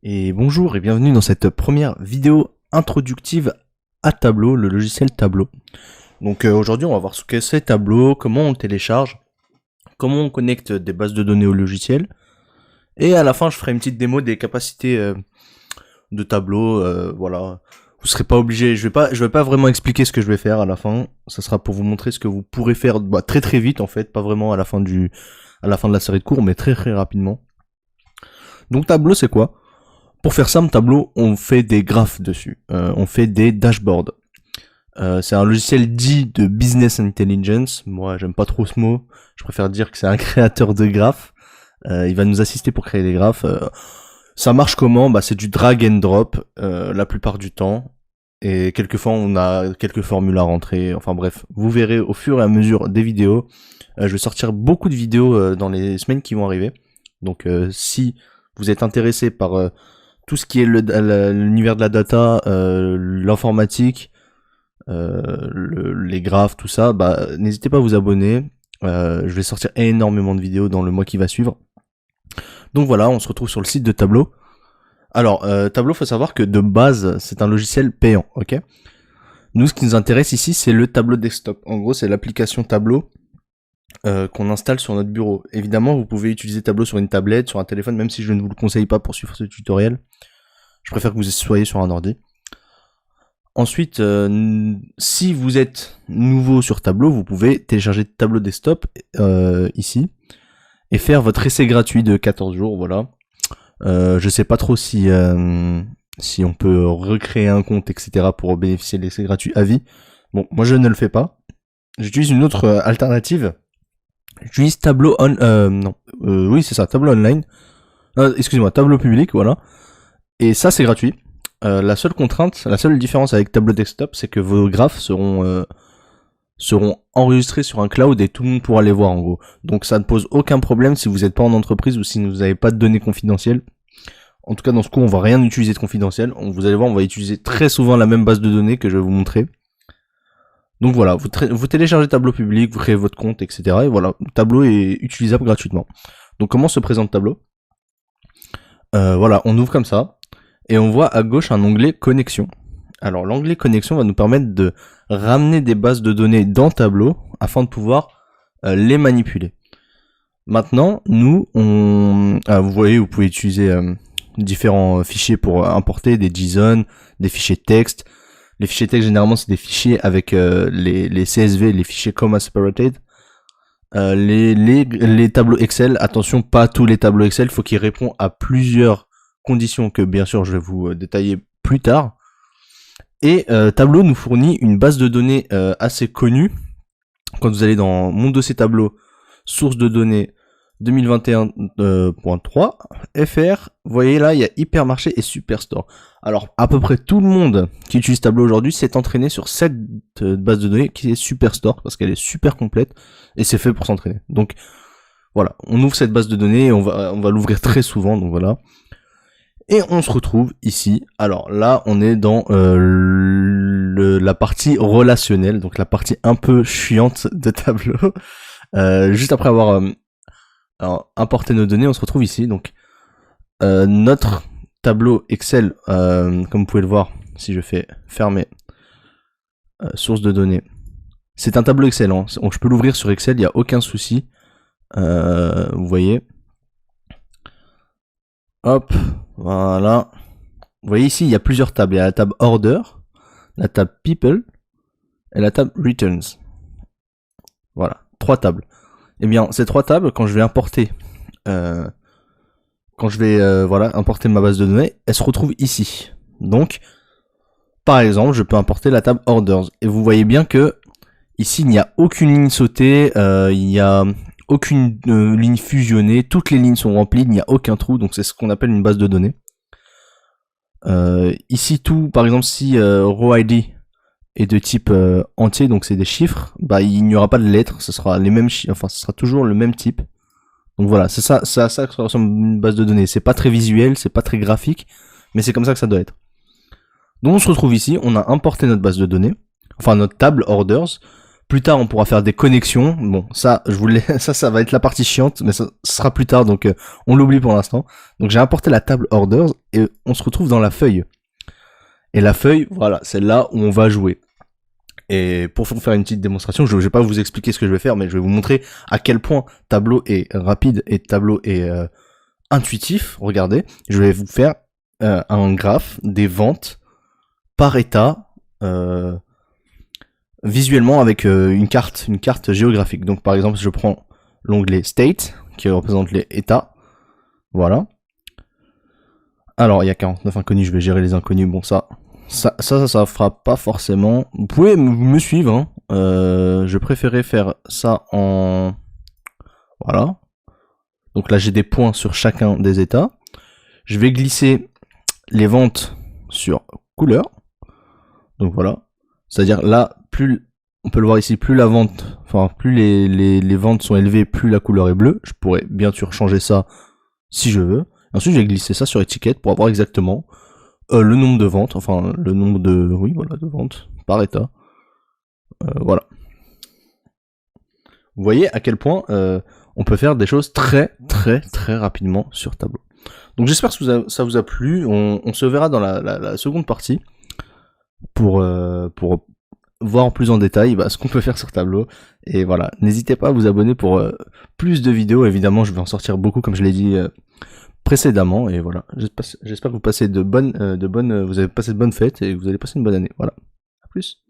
Et bonjour et bienvenue dans cette première vidéo introductive à Tableau, le logiciel Tableau. Donc aujourd'hui on va voir ce que c'est Tableau, comment on le télécharge, comment on connecte des bases de données au logiciel. Et à la fin je ferai une petite démo des capacités de Tableau, voilà. Vous serez pas obligé, je vais pas vraiment expliquer ce que je vais faire à la fin. Ça sera pour vous montrer ce que vous pourrez faire très vite en fait, pas vraiment à la fin de la série de cours, mais très rapidement. Donc Tableau c'est quoi? Pour faire simple, Tableau, on fait des graphes dessus, on fait des dashboards. C'est un logiciel dit de business intelligence. Moi, j'aime pas trop ce mot. Je préfère dire que c'est un créateur de graphes. Il va nous assister pour créer des graphes. Ça marche comment? C'est du drag and drop la plupart du temps. Et quelquefois, on a quelques formules à rentrer. Enfin bref, vous verrez au fur et à mesure des vidéos. Je vais sortir beaucoup de vidéos dans les semaines qui vont arriver. Donc si vous êtes intéressé par tout ce qui est l'univers de la data, l'informatique, les graphes, tout ça, n'hésitez pas à vous abonner. Je vais sortir énormément de vidéos dans le mois qui va suivre. Donc voilà, on se retrouve sur le site de Tableau. Alors, Tableau, faut savoir que de base, c'est un logiciel payant, ok? Nous, ce qui nous intéresse ici, c'est le Tableau desktop. En gros, c'est l'application Tableau qu'on installe sur notre bureau. Évidemment, vous pouvez utiliser Tableau sur une tablette, sur un téléphone, même si je ne vous le conseille pas pour suivre ce tutoriel. Je préfère que vous soyez sur un ordi. Ensuite, si vous êtes nouveau sur Tableau, vous pouvez télécharger Tableau Desktop ici et faire votre essai gratuit de 14 jours. Voilà. Je sais pas trop si on peut recréer un compte, etc. pour bénéficier de l'essai gratuit à vie. Bon, moi je ne le fais pas. J'utilise une autre alternative. J'utilise Tableau oui c'est ça, Tableau Online. Excusez-moi, Tableau Public, voilà. Et ça c'est gratuit. La seule contrainte, la seule différence avec Tableau Desktop, c'est que vos graphes seront enregistrés sur un cloud et tout le monde pourra les voir en gros. Donc ça ne pose aucun problème si vous n'êtes pas en entreprise ou si vous n'avez pas de données confidentielles. En tout cas dans ce coup on va rien utiliser de confidentiel. Vous allez voir, on va utiliser très souvent la même base de données que je vais vous montrer. Donc voilà, vous téléchargez Tableau Public, vous créez votre compte, etc. Et voilà, Tableau est utilisable gratuitement. Donc comment se présente Tableau? Voilà, on ouvre comme ça. Et on voit à gauche un onglet connexion. Alors l'onglet connexion va nous permettre de ramener des bases de données dans Tableau afin de pouvoir les manipuler. Maintenant, nous, vous voyez, vous pouvez utiliser différents fichiers pour importer des JSON, des fichiers texte. Les fichiers texte, généralement, c'est des fichiers avec les CSV, les fichiers comma separated. Les tableaux Excel, attention, pas tous les tableaux Excel, il faut qu'ils répondent à plusieurs conditions que bien sûr je vais vous détailler plus tard. Et Tableau nous fournit une base de données assez connue. Quand vous allez dans mon dossier Tableau, source de données 2021.3 FR, vous voyez là il y a Hypermarché et Superstore. Alors à peu près tout le monde qui utilise Tableau aujourd'hui s'est entraîné sur cette base de données qui est Superstore parce qu'elle est super complète et c'est fait pour s'entraîner. Donc voilà, on ouvre cette base de données et on va l'ouvrir très souvent, donc voilà. Et on se retrouve ici. Alors là, on est dans la partie relationnelle, donc la partie un peu chiante de Tableau. Juste après avoir importé nos données, on se retrouve ici. Donc notre tableau Excel, comme vous pouvez le voir, si je fais fermer source de données, c'est un tableau Excel. Hein. Je peux l'ouvrir sur Excel, il n'y a aucun souci. Vous voyez. Hop, voilà. Vous voyez ici, il y a plusieurs tables. Il y a la table Order, la table People et la table Returns. Voilà, 3 tables. Et bien, ces 3 tables, quand je vais importer, importer ma base de données, elles se retrouvent ici. Donc, par exemple, je peux importer la table Orders. Et vous voyez bien que ici, il n'y a aucune ligne sautée, il n'y a aucune ligne fusionnée, toutes les lignes sont remplies, il n'y a aucun trou, donc c'est ce qu'on appelle une base de données. Ici tout, par exemple si row ID est de type entier, donc c'est des chiffres, il n'y aura pas de lettres, ce sera les mêmes ce sera toujours le même type. Donc voilà, c'est ça que ça ressemble à une base de données. C'est pas très visuel, c'est pas très graphique, mais c'est comme ça que ça doit être. Donc on se retrouve ici, on a importé notre base de données, enfin notre table orders. Plus tard, on pourra faire des connexions. Bon, ça, ça va être la partie chiante, mais ça sera plus tard, donc on l'oublie pour l'instant. Donc j'ai importé la table orders et on se retrouve dans la feuille. Et la feuille, voilà, c'est là où on va jouer. Et pour vous faire une petite démonstration, je vais pas vous expliquer ce que je vais faire, mais je vais vous montrer à quel point Tableau est rapide et Tableau est intuitif. Regardez, je vais vous faire un graphe des ventes par état, visuellement avec une carte géographique. Donc par exemple, je prends l'onglet State, qui représente les états. Voilà. Alors, il y a 49 inconnus, je vais gérer les inconnus. Bon, ça fera pas forcément. Vous pouvez me suivre, hein. Je préférais faire ça en... Voilà. Donc là, j'ai des points sur chacun des états. Je vais glisser les ventes sur couleur. Donc voilà. C'est-à-dire là, plus, on peut le voir ici, plus la vente, enfin, plus les ventes sont élevées, plus la couleur est bleue. Je pourrais bien sûr changer ça si je veux. Ensuite, je vais glisser ça sur étiquette pour avoir exactement le nombre de ventes, enfin le nombre de, oui, voilà, de ventes par état. Voilà. Vous voyez à quel point on peut faire des choses très rapidement sur Tableau. Donc j'espère que ça vous a plu. On se verra dans la seconde partie pour voir plus en détail ce qu'on peut faire sur Tableau. Et voilà, n'hésitez pas à vous abonner pour plus de vidéos. Évidemment, je vais en sortir beaucoup, comme je l'ai dit précédemment. Et voilà, j'espère que vous passez vous avez passé de bonnes fêtes et que vous allez passer une bonne année. Voilà, à plus.